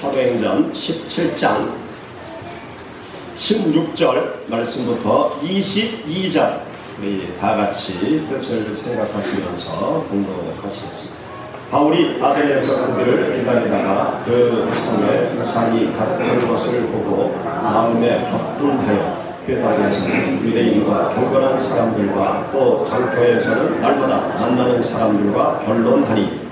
사도행전 17장 16절 말씀부터 22절 우리 다같이 뜻을 생각하시면서 공독하시겠습니다. 바울이 아덴에서 그들을 기다리다가 그 성에 우상이 가득한 것을 보고 마음에 격분하여 회당에서는 유대인과 경건한 사람들과 또 장터에서는 날마다 만나는 사람들과 변론하니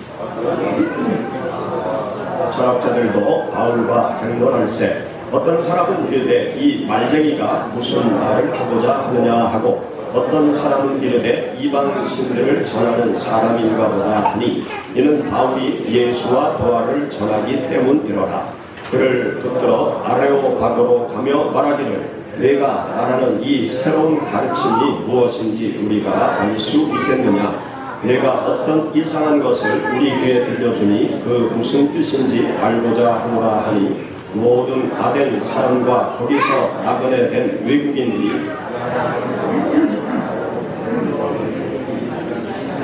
철학자들도 바울과 쟁론할세 어떤 사람은 이르되 이 말쟁이가 무슨 말을 하고자 하느냐 하고 어떤 사람은 이르되 이방신들을 전하는 사람인가 보다 하니 이는 바울이 예수와 부활을 전하기 때문이로라. 그를 붙들어 아레오바고로 가며 말하기를 내가 말하는 이 새로운 가르침이 무엇인지 우리가 알 수 있겠느냐. 내가 어떤 이상한 것을 우리 귀에 들려주니 그 무슨 뜻인지 알고자 하노라 하니 모든 아덴 사람과 거기서 나그네 된 외국인들이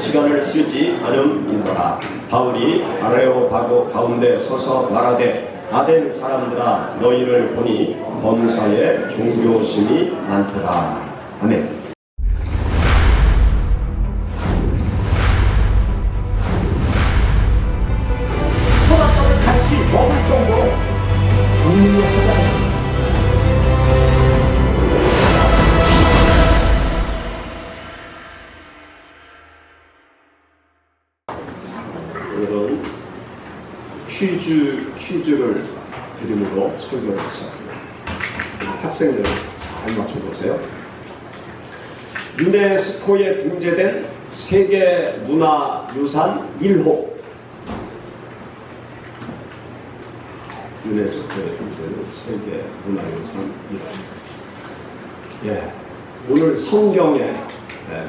시간을 쓰지 않음이더라. 바울이 아레오바고 가운데 서서 말하되 아덴 사람들아 너희를 보니 범사에 종교심이 많도다. 아멘. 소라떡을 같이 먹을 정도로 정리하자. 오늘은 퀴즈를 드림으로 설교를 시작합니다. 학생들 잘 맞춰보세요. 유네스코에 등재된 세계문화유산 1호. 유네스코에 등재된 세계문화유산 1호. 예, 오늘 성경에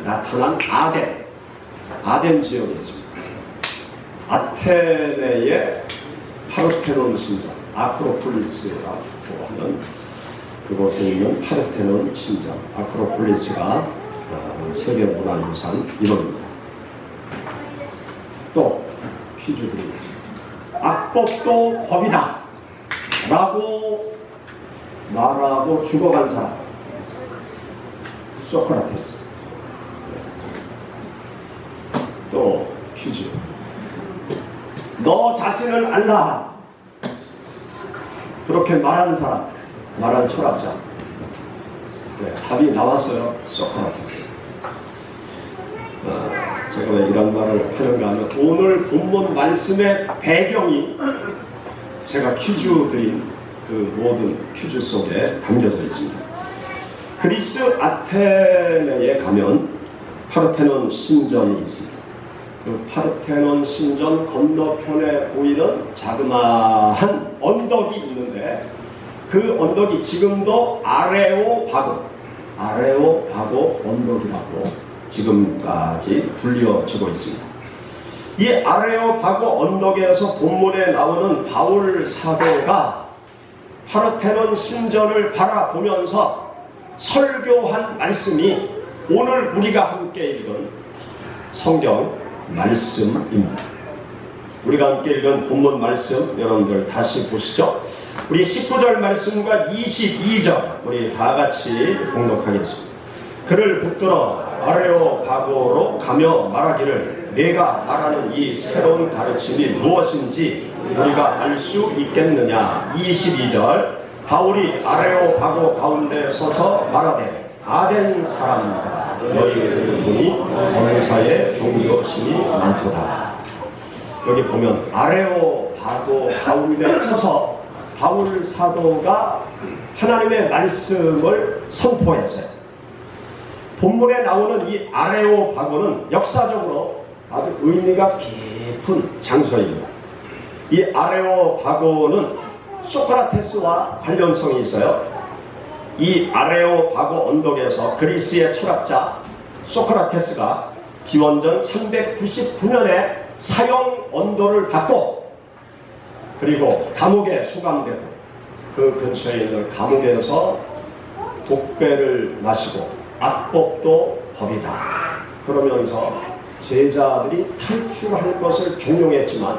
나타난 아덴 지역이 있습니다. 아테네의 파르테논 신전, 아크로폴리스라고 하는 그곳에 있는 파르테논 신전, 아크로폴리스가 세계문화유산 1호입니다. 또 퀴즈 드리겠습니다. 악법도 법이다 라고 말하고 죽어간 사람, 소크라테스. 또 퀴즈. 너 자신을 알라 그렇게 말하는 사람, 말하는 철학자. 네, 답이 나왔어요. 소크라테스. 제가 왜 이런 말을 하는가 하면 오늘 본문 말씀의 배경이 제가 퀴즈 드린 그 모든 퀴즈 속에 담겨져 있습니다. 그리스 아테네에 가면 파르테논 신전이 있습니다. 그 파르테논 신전 건너편에 보이는 자그마한 언덕이 있는데 그 언덕이 지금도 아레오바고 언덕이라고 지금까지 불려지고 있습니다. 이 아레오바고 언덕에서 본문에 나오는 바울 사도가 파르테논 신전을 바라보면서 설교한 말씀이 오늘 우리가 함께 읽은 성경 말씀입니다. 우리가 함께 읽은 본문 말씀 여러분들 다시 보시죠. 우리 19절 말씀과 22절 우리 다같이 공독하겠습니다. 그를 붙들어 아레오바고로 가며 말하기를 내가 말하는 이 새로운 가르침이 무엇인지 우리가 알 수 있겠느냐. 22절 바울이 아레오바고 가운데 서서 말하되 아덴 사람들아 너희를 보니 범사에 종교심이 많도다. 여기 보면 아레오바고 가운데 서서 바울 사도가 하나님의 말씀을 선포했어요. 본문에 나오는 이 아레오바고는 역사적으로 아주 의미가 깊은 장소입니다. 이 아레오바고는 소크라테스와 관련성이 있어요. 이 아레오바고 언덕에서 그리스의 철학자 소크라테스가 기원전 399년에 사형 언도를 받고 그리고 감옥에 수감되고 그 근처에 있는 감옥에서 독배를 마시고 악법도 법이다 그러면서 제자들이 탈출할 것을 종용했지만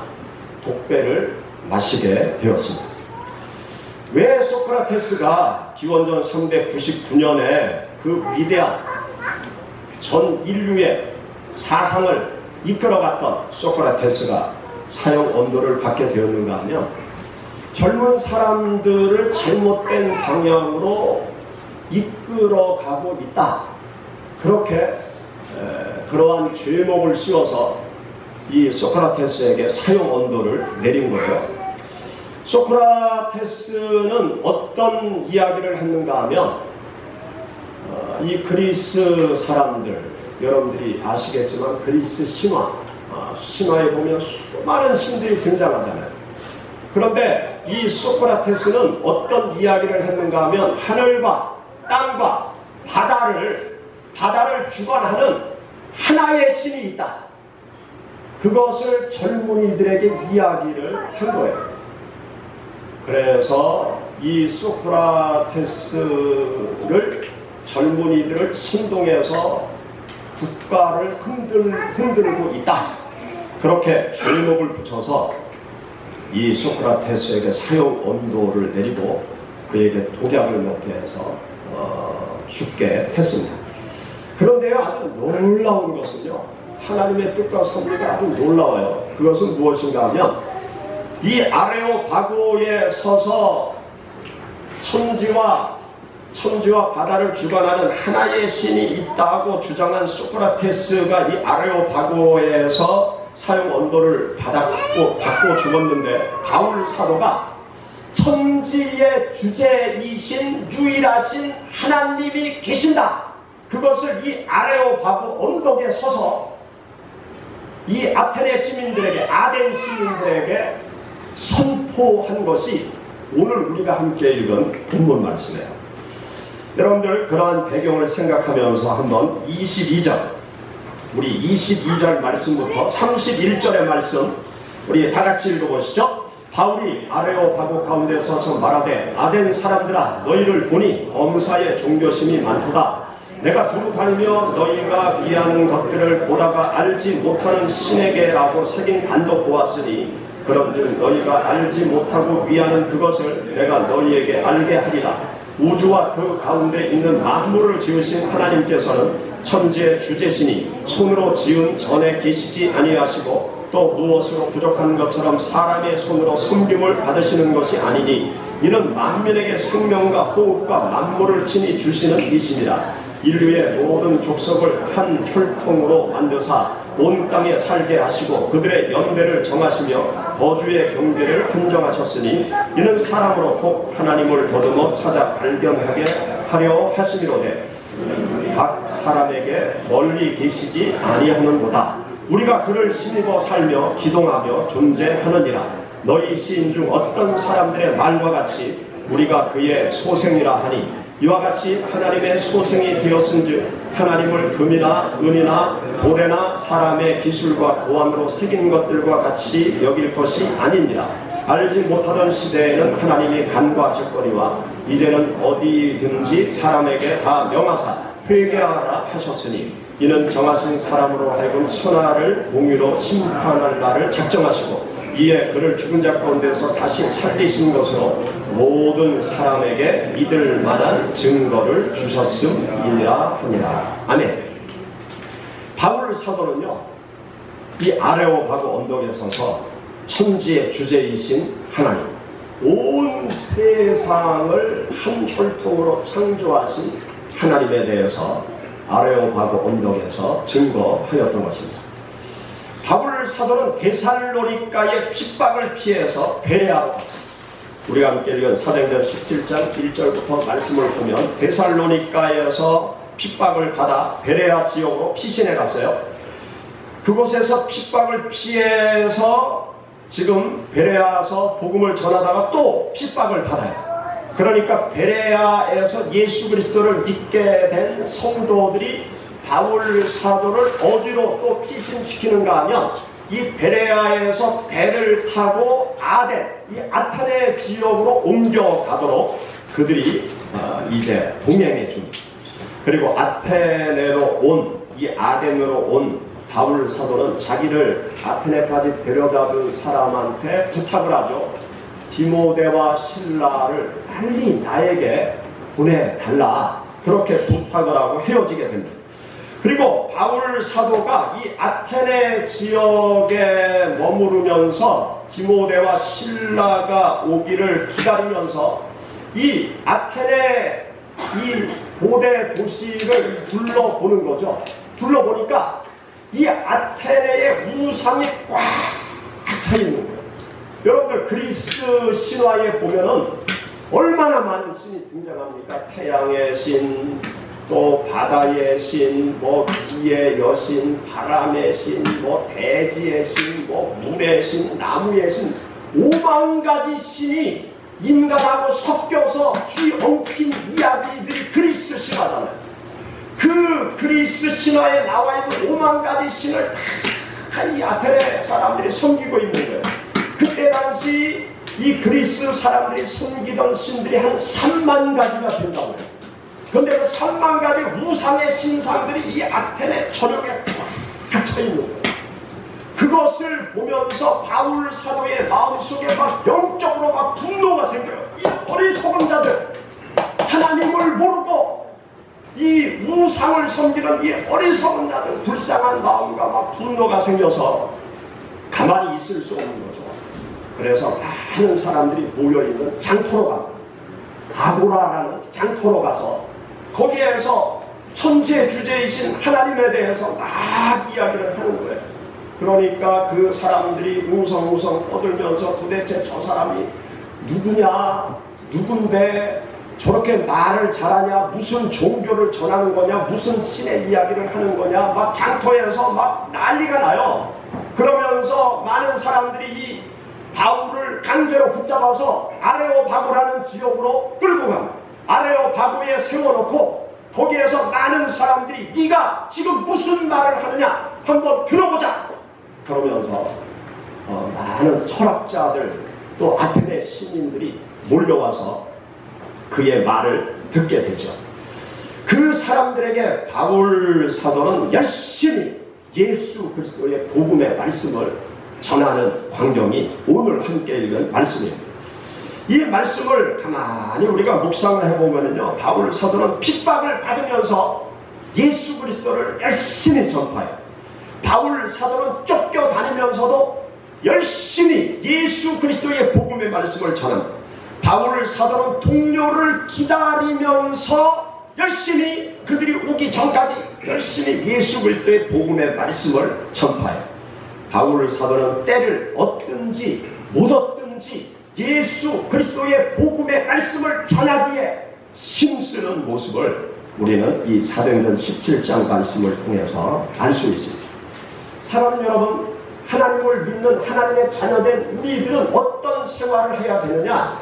독배를 마시게 되었습니다. 왜 소크라테스가 기원전 399년에 그 위대한 전 인류의 사상을 이끌어갔던 소크라테스가 사형 언도를 받게 되었는가 하면 젊은 사람들을 잘못된 방향으로 이끌어가고 있다. 그렇게 그러한 죄목을 씌워서 이 소크라테스에게 사형 언도를 내린 거예요. 소크라테스는 어떤 이야기를 했는가 하면 이 그리스 사람들, 여러분들이 아시겠지만 그리스 신화에 보면 수많은 신들이 등장하잖아요. 그런데 이 소크라테스는 어떤 이야기를 했는가 하면 하늘과 땅과 바다를 주관하는 하나의 신이 있다. 그것을 젊은이들에게 이야기를 한 거예요. 그래서 이 소크라테스를 젊은이들을 선동해서 국가를 흔들고 있다. 그렇게 죄목을 붙여서 이 소크라테스에게 사형 언도를 내리고 그에게 독약을 먹게 해서 죽게 했습니다. 그런데 아주 놀라운 것은요, 하나님의 뜻과 섭리가 아주 놀라워요. 그것은 무엇인가 하면 이 아레오파고에 서서 천지와 바다를 주관하는 하나의 신이 있다고 주장한 소크라테스가 이 아레오파고에서 사형 언도를 받고 죽었는데, 바울 사도가 천지의 주제이신 유일하신 하나님이 계신다, 그것을 이 아레오파고 언덕에 서서 이 아테네 시민들에게, 아덴 시민들에게 선포한 것이 오늘 우리가 함께 읽은 본문 말씀이에요. 여러분들, 그러한 배경을 생각하면서 한번 22절, 우리 22절 말씀부터 31절의 말씀 우리 다같이 읽어보시죠. 바울이 아레오파고 가운데 서서 말하되, 아덴 사람들아, 너희를 보니 범사에 종교심이 많도다. 내가 두루 다니며 너희가 위하는 것들을 보다가 알지 못하는 신에게라고 새긴 단도 보았으니, 그런즉 너희가 알지 못하고 위하는 그것을 내가 너희에게 알게 하리라. 우주와 그 가운데 있는 만물을 지으신 하나님께서는 천지의 주제시니 손으로 지은 전에 계시지 아니하시고 또 무엇으로 부족한 것처럼 사람의 손으로 섬김을 받으시는 것이 아니니, 이는 만민에게 생명과 호흡과 만물을 친히 주시는 이시니라. 인류의 모든 족속을 한 혈통으로 만드사 온 땅에 살게 하시고 그들의 연배를 정하시며 거주의 경계를 한정하셨으니, 이는 사람으로 곧 하나님을 더듬어 찾아 발견하게 하려 하심이로되 각 사람에게 멀리 계시지 아니하는도다. 우리가 그를 힘입어 살며 기동하며 존재하느니라. 너희 시인 중 어떤 사람들의 말과 같이 우리가 그의 소생이라 하니, 이와 같이 하나님의 소생이 되었은즉 하나님을 금이나 은이나 돌에나 사람의 기술과 고안으로 새긴 것들과 같이 여길 것이 아니니라. 알지 못하던 시대에는 하나님이 간과하셨거니와 이제는 어디든지 사람에게 다 명하사 회개하라 하셨으니, 이는 정하신 사람으로 하여금 천하를 공의로 심판할 날을 작정하시고 이에 그를 죽은 자 가운데서 다시 살리신 것으로 모든 사람에게 믿을 만한 증거를 주셨음이니라 하니라. 아멘. 바울 사도는요, 이 아레오파고 언덕에 서서 천지의 주제이신 하나님, 온 세상을 한 혈통으로 창조하신 하나님에 대해서 아레오파고 언덕에서 증거하였던 것입니다. 바울 사도는 데살로니가의 핍박을 피해서 베레아로 갔습니다. 우리가 함께 읽은 사도행전 17장 1절부터 말씀을 보면 데살로니가에서 핍박을 받아 베레아 지역으로 피신해 갔어요. 그곳에서 핍박을 피해서 지금 베레아서 복음을 전하다가 또 핍박을 받아요. 그러니까 베레아에서 예수 그리스도를 믿게 된 성도들이 바울 사도를 어디로 또 피신시키는가 하면 이 베레아에서 배를 타고 이 아테네 지역으로 옮겨가도록 그들이 이제 동행해 줍니다. 그리고 아테네로 이 아덴으로 온 바울 사도는 자기를 아테네까지 데려다준 사람한테 부탁을 하죠. 디모데와 실라를 빨리 나에게 보내달라, 그렇게 부탁을 하고 헤어지게 됩니다. 그리고 바울 사도가 이 아테네 지역에 머무르면서 디모데와 실라가 오기를 기다리면서 이 아테네 이 고대 도시를 둘러보는 거죠. 둘러보니까 이 아테네의 우상이 꽉 차 있는 거예요. 여러분들 그리스 신화에 보면은 얼마나 많은 신이 등장합니까? 태양의 신, 또 바다의 신, 뭐 비의 여신, 바람의 신, 뭐 대지의 신, 뭐 물의 신, 나무의 신, 5만 가지 신이 인간하고 섞여서 쥐엉킨 이야기들이 그리스 신화잖아요. 그 그리스 신화에 나와 있는 5만 가지 신을 다 이 아테네 사람들이 섬기고 있는 거예요. 그때 당시 이 그리스 사람들이 섬기던 신들이 한 3만 가지가 된다고 해요. 그런데 그 3만 가지 우상의 신상들이 이 아테네 전역에 꽉 차 있는 거예요. 그것을 보면서 바울 사도의 마음속에 막 영적으로 막 분노가 생겨요. 이 어리석은 자들, 하나님을 모르고 이 우상을 섬기는 이 어리석은 자들, 불쌍한 마음과 막 분노가 생겨서 가만히 있을 수 없는 거죠. 그래서 많은 사람들이 모여있는 장터로 갑니다. 아고라라는 장터로 가서 거기에서 천재주제이신 하나님에 대해서 막 이야기를 하는 거예요. 그러니까 그 사람들이 웅성웅성 떠들면서 도대체 저 사람이 누구냐, 누군데 저렇게 말을 잘하냐, 무슨 종교를 전하는 거냐, 무슨 신의 이야기를 하는 거냐, 막 장터에서 막 난리가 나요. 그러면서 많은 사람들이 이 바울을 강제로 붙잡아서 아레오바고라는 지역으로 끌고 갑니다. 아레오바고에 세워놓고 거기에서 많은 사람들이 네가 지금 무슨 말을 하느냐 한번 들어보자. 그러면서 많은 철학자들 또 아테네 시민들이 몰려와서 그의 말을 듣게 되죠. 그 사람들에게 바울 사도는 열심히 예수 그리스도의 복음의 말씀을 전하는 광경이 오늘 함께 읽은 말씀입니다. 이 말씀을 가만히 우리가 묵상을 해보면요, 바울 사도는 핍박을 받으면서 예수 그리스도를 열심히 전파해요. 바울 사도는 쫓겨다니면서도 열심히 예수 그리스도의 복음의 말씀을 전합니다. 바울 사도는 동료를 기다리면서 열심히 그들이 오기 전까지 열심히 예수 그리스도의 복음의 말씀을 전파해요. 바울 사도는 때를 얻든지 못 얻든지 예수 그리스도의 복음의 말씀을 전하기에 힘쓰는 모습을 우리는 이 사도행전 17장 말씀을 통해서 알 수 있습니다. 사랑하는 여러분, 하나님을 믿는 하나님의 자녀된 우리들은 어떤 생활을 해야 되느냐?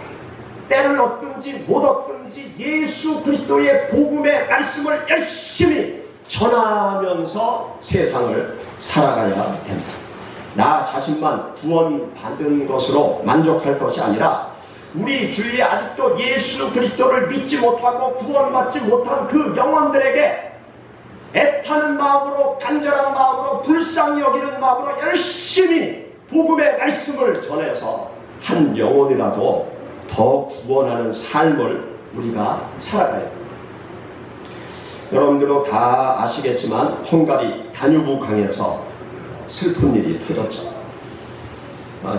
때를 얻든지 못 얻든지 예수 그리스도의 복음의 말씀을 열심히 전하면서 세상을 살아가야 합니다. 나 자신만 구원받은 것으로 만족할 것이 아니라 우리 주위에 아직도 예수 그리스도를 믿지 못하고 구원받지 못한 그 영혼들에게 애타는 마음으로, 간절한 마음으로, 불쌍히 여기는 마음으로 열심히 복음의 말씀을 전해서 한 영혼이라도 더 구원하는 삶을 우리가 살아가야 합니다. 여러분들도 다 아시겠지만 헝가리 다뉴브 강에서 슬픈 일이 터졌죠.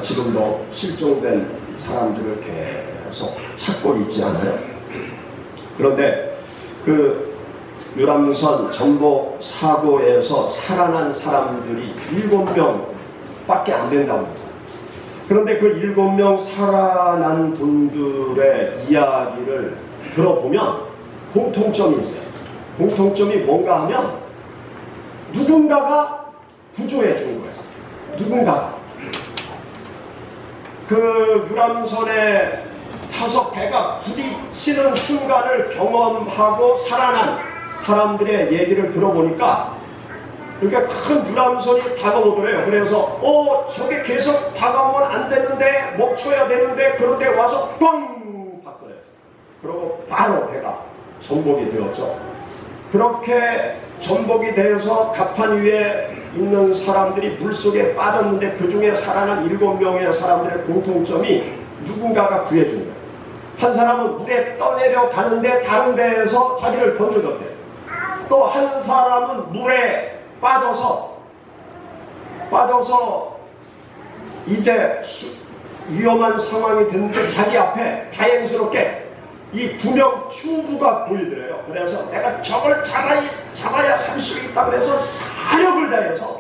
지금도 실종된 사람들을 계속 찾고 있지 않아요? 그런데 그 유람선 전복 사고에서 살아난 사람들이 7명밖에 안 된다고 했잖아요. 그런데 그 7명 살아난 분들의 이야기를 들어보면 공통점이 있어요. 공통점이 뭔가 하면 누군가가 구조해 준 거예요. 누군가가. 그 유람선에 타서 배가 부딪히는 순간을 경험하고 살아난 사람들의 얘기를 들어보니까 이렇게 큰 유람선이 다가오더래요. 그래서 저게 계속 다가오면 안 되는데, 멈춰야 되는데, 그런데 와서 꽝 박더래요. 그리고 바로 배가 전복이 되었죠. 그렇게 전복이 되어서 갑판 위에 있는 사람들이 물속에 빠졌는데 그 중에 살아난 7명의 사람들의 공통점이 누군가가 구해주는 거예요. 한 사람은 물에 떠내려 가는데 다른 배에서 자기를 건져줬대. 또 한 사람은 물에 빠져서 이제 위험한 상황이 됐는데 자기 앞에 다행스럽게 이 두 명 튜브가 보이더래요. 그래서 내가 저걸 잡아야 살 수 있다 그래서 사력을 다해서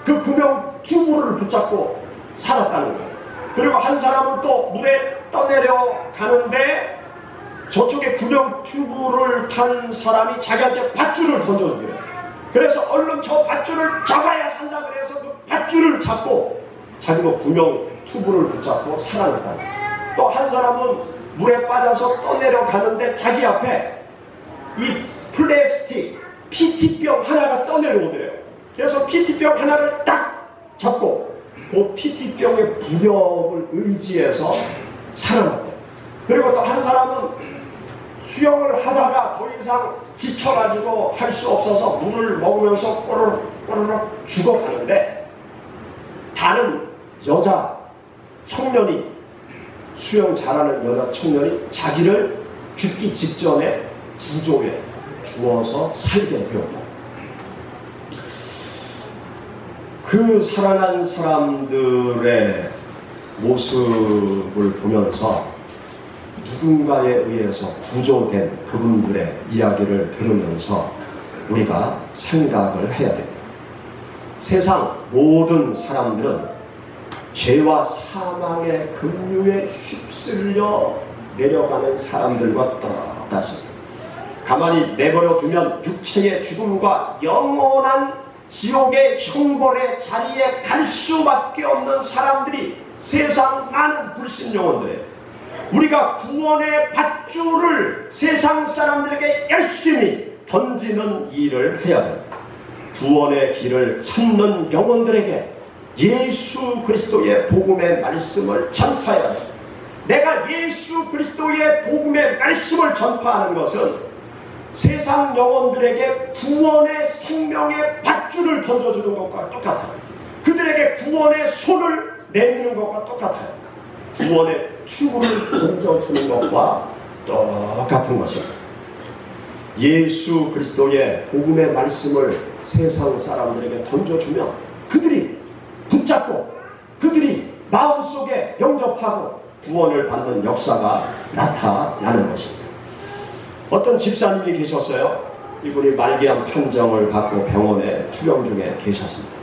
그 구명 튜브를 붙잡고 살았다는 거예요. 그리고 한 사람은 또 물에 떠내려 가는데 저쪽에 구명 튜브를 탄 사람이 자기한테 밧줄을 던져주더래요. 그래서 얼른 저 밧줄을 잡아야 산다 그래서 그 밧줄을 잡고 자기도 구명 튜브를 붙잡고 살아났다. 또 한 사람은 물에 빠져서 떠내려 가는데 자기 앞에 이 플라스틱 PT병 하나가 떠내려오더래요. 그래서 PT병 하나를 딱 잡고 그 PT병의 부력을 의지해서 살아났대요. 그리고 또 한 사람은 수영을 하다가 더 이상 지쳐가지고 할 수 없어서 물을 먹으면서 꼬르륵 죽어가는데 다른 여자 청년이 수영 잘하는 여자 청년이 자기를 죽기 직전에 구조에 주어서 살게 되었다. 그 살아난 사람들의 모습을 보면서 누군가에 의해서 구조된 그분들의 이야기를 들으면서 우리가 생각을 해야 됩니다. 세상 모든 사람들은 죄와 사망의 급류에 휩쓸려 내려가는 사람들과 똑같습니다. 가만히 내버려 두면 육체의 죽음과 영원한 지옥의 형벌의 자리에 갈 수밖에 없는 사람들이 세상 많은 불신영혼들이에요. 우리가 구원의 밧줄을 세상 사람들에게 열심히 던지는 일을 해야 됩니다. 구원의 길을 찾는 영혼들에게 예수 그리스도의 복음의 말씀을 전파해야 합니다. 내가 예수 그리스도의 복음의 말씀을 전파하는 것은 세상 영혼들에게 구원의 생명의 밧줄을 던져주는 것과 똑같아요. 그들에게 구원의 손을 내미는 것과 똑같아요. 구원의 튜브를 던져주는 것과 똑같은 것입니다. 예수 그리스도의 복음의 말씀을 세상 사람들에게 던져주면 그들이 붙잡고 그들이 마음속에 영접하고 구원을 받는 역사가 나타나는 것입니다. 어떤 집사님이 계셨어요. 이분이 말기암 판정을 받고 병원에 투병 중에 계셨습니다.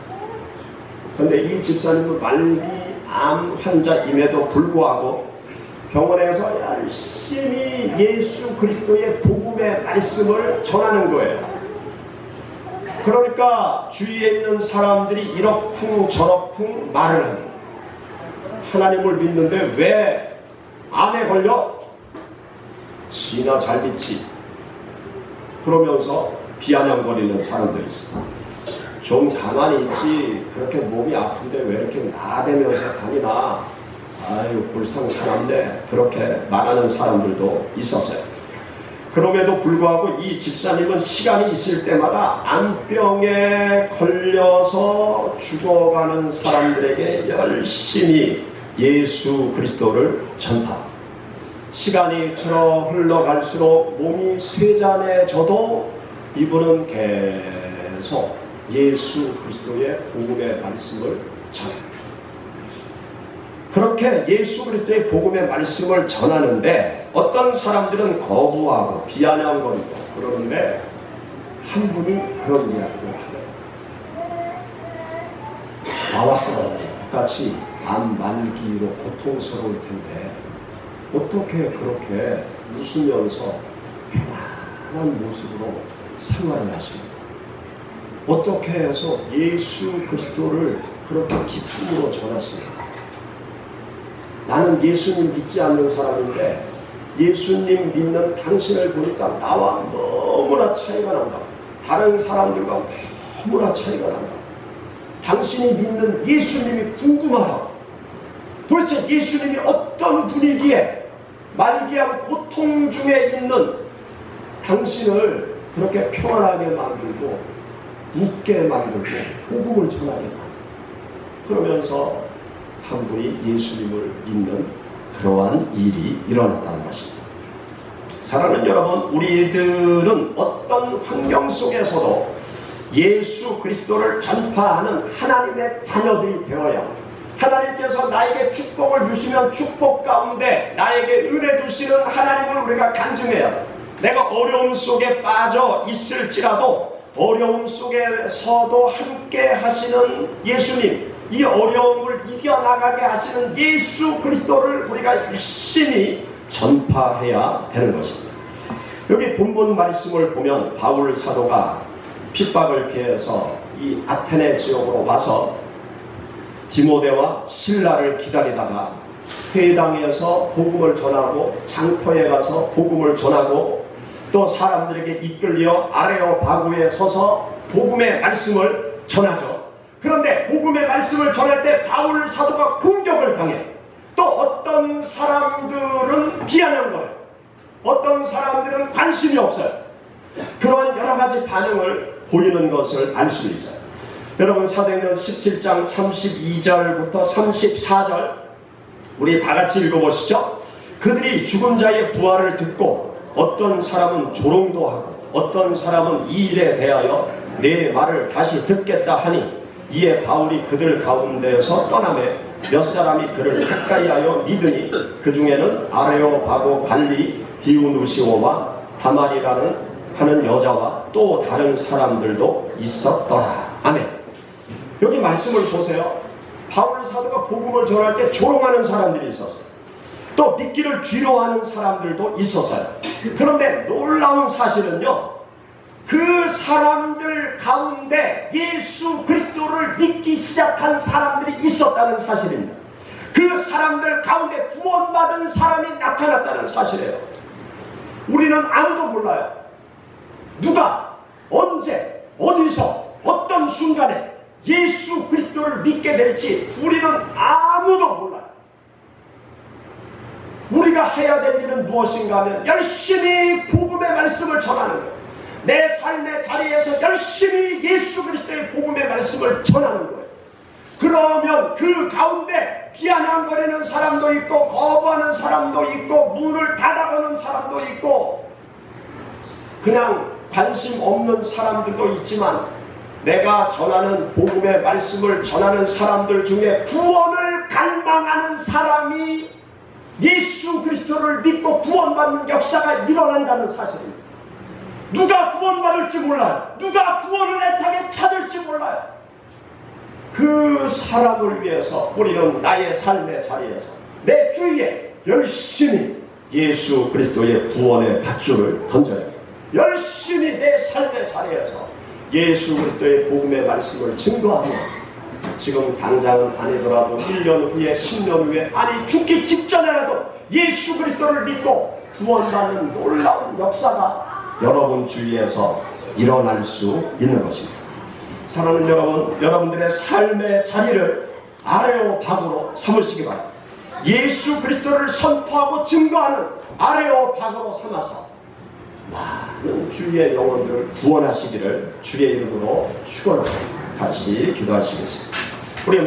그런데 이 집사님은 말기암 환자임에도 불구하고 병원에서 열심히 예수 그리스도의 복음의 말씀을 전하는 거예요. 그러니까 주위에 있는 사람들이 이러쿵 저러쿵 말을 합니다. 하나님을 믿는데 왜 암에 걸려? 지나 잘 믿지. 그러면서 비아냥거리는 사람들이 있어요. 좀 가만히 있지. 그렇게 몸이 아픈데 왜 이렇게 나대면서 다니나. 아유 불쌍찮은데 그렇게 말하는 사람들도 있었어요. 그럼에도 불구하고 이 집사님은 시간이 있을 때마다 암병에 걸려서 죽어가는 사람들에게 열심히 예수 그리스도를 전파합니다. 시간이 흘러갈수록 몸이 쇠잔해져도 이분은 계속 예수 그리스도의 복음의 말씀을 전합니다. 그렇게 예수 그리스도의 복음의 말씀을 전하는데 어떤 사람들은 거부하고 비아냥거리고 그러는데 한 분이 그런 이야기를 하네요. 나와 똑같이 암 말기로 고통스러울 텐데 어떻게 그렇게 웃으면서 편안한 모습으로 생활을 하십니까? 어떻게 해서 예수 그리스도를 그렇게 기쁨으로 전하십니까? 나는 예수님 믿지 않는 사람인데 예수님 믿는 당신을 보니까 나와 너무나 차이가 난다. 다른 사람들과 너무나 차이가 난다. 당신이 믿는 예수님이 궁금하다. 도대체 예수님이 어떤 분위기에 말기암 고통 중에 있는 당신을 그렇게 평안하게 만들고 웃게 만들고 복음을 전하게 만들고 그러면서 한 분이 예수님을 믿는 그러한 일이 일어났다는 것입니다. 사랑하는 여러분, 우리들은 어떤 환경 속에서도 예수 그리스도를 전파하는 하나님의 자녀들이 되어야 합니다. 하나님께서 나에게 축복을 주시면 축복 가운데 나에게 은혜 주시는 하나님을 우리가 간증해야 합니다. 내가 어려움 속에 빠져 있을지라도 어려움 속에서도 함께 하시는 예수님, 이 어려움을 이겨나가게 하시는 예수 그리스도를 우리가 열심히 전파해야 되는 것입니다. 여기 본문 말씀을 보면 바울 사도가 핍박을 피해서 이 아테네 지역으로 와서 디모데와 실라를 기다리다가 회당에서 복음을 전하고 장터에 가서 복음을 전하고 또 사람들에게 이끌려 아레오바구에 서서 복음의 말씀을 전하죠. 그런데 복음의 말씀을 전할 때 바울 사도가 공격을 당해. 또 어떤 사람들은 비아냥거려요. 어떤 사람들은 관심이 없어요. 그런 여러 가지 반응을 보이는 것을 알 수 있어요. 여러분, 사도행전 17장 32절부터 34절 우리 다 같이 읽어보시죠. 그들이 죽은 자의 부활을 듣고 어떤 사람은 조롱도 하고 어떤 사람은 이 일에 대하여 내 말을 다시 듣겠다 하니 이에 바울이 그들 가운데서 떠나매 몇 사람이 그를 가까이하여 믿으니 그 중에는 아레오바고 관리 디우누시오와 다말이라는 하는 여자와 또 다른 사람들도 있었더라. 아멘. 여기 말씀을 보세요. 바울 사도가 복음을 전할 때 조롱하는 사람들이 있었어요. 또 믿기를 뒤로하는 사람들도 있었어요. 그런데 놀라운 사실은요, 그 사람들 가운데 예수 그리스도를 믿기 시작한 사람들이 있었다는 사실입니다. 그 사람들 가운데 구원받은 사람이 나타났다는 사실이에요. 우리는 아무도 몰라요. 누가, 언제, 어디서, 어떤 순간에 예수 그리스도를 믿게 될지 우리는 아무도 몰라요. 우리가 해야 될 일은 무엇인가 하면 열심히 복음의 말씀을 전하는 거예요. 내 삶의 자리에서 열심히 예수 그리스도의 복음의 말씀을 전하는 거예요. 그러면 그 가운데 비아냥거리는 사람도 있고 거부하는 사람도 있고 문을 닫아가는 사람도 있고 그냥 관심 없는 사람들도 있지만 내가 전하는 복음의 말씀을 전하는 사람들 중에 구원을 갈망하는 사람이 예수 그리스도를 믿고 구원받는 역사가 일어난다는 사실입니다. 누가 구원받을지 몰라요. 누가 구원을 애타게 찾을지 몰라요. 그 사람을 위해서 우리는 나의 삶의 자리에서 내 주위에 열심히 예수 그리스도의 구원의 밧줄을 던져야 해요. 열심히 내 삶의 자리에서 예수 그리스도의 복음의 말씀을 증거하며 지금 당장은 아니더라도 1년 후에 10년 후에 아니 죽기 직전에라도 예수 그리스도를 믿고 구원받는 놀라운 역사가 여러분 주위에서 일어날 수 있는 것입니다. 사랑하는 여러분, 여러분들의 삶의 자리를 아레오바고로 삼으시기 바랍니다. 예수 그리스도를 선포하고 증거하는 아레오바고로 삼아서 많은 주의 영혼들을 구원하시기를 주의 이름으로 축원합니다. 같이 기도하시겠습니다. 우리